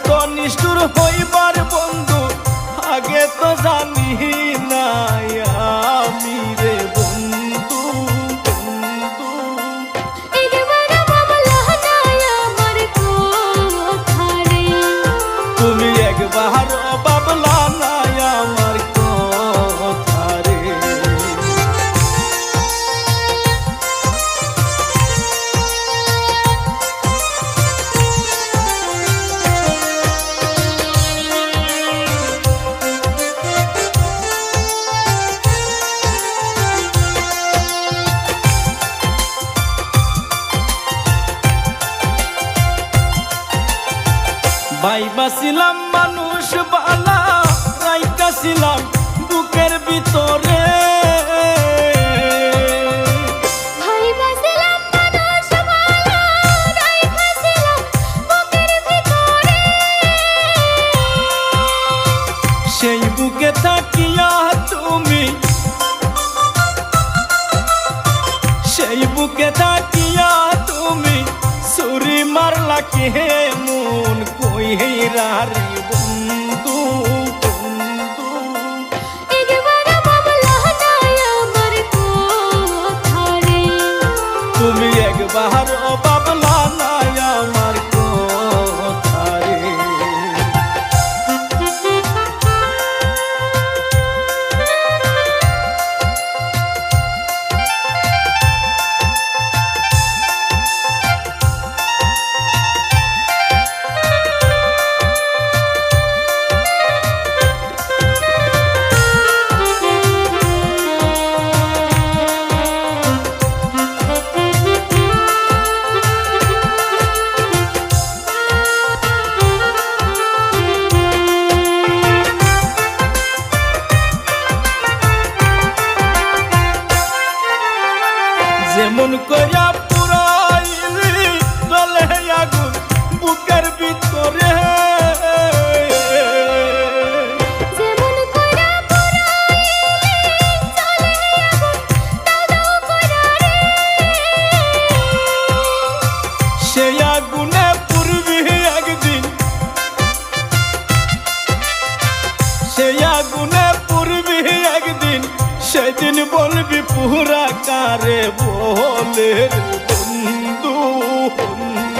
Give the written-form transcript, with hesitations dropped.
এত নিষ্ঠুর হইবার বন্ধু আগে তো জানি নাই আমি রে বন্ধু বন্ধু। তুমি একবার বাবলা নাই আমার কথা রে। ভাইবাছিলাম মানুষ বালা রাইতাছিলাম বুকের ভিতরে, সেই বুকে থাকিয়া তুমি, সেই বুকে থাকিয়া তুমি ছুরি মারলা কে মন কইরা রে বন্ধু বন্ধু। তুমি একবার বাবলা নাই আমার কথা রে। যেমন কইরা পুরাইলি জ্বলে আগুন বুকের ভিতরে, সেই আগুনে পুরবি একদিন, সেই আগুনে পুরবি একদিন, সেদিন বলবি পুরা কারে বলে বন্ধু বন্ধু।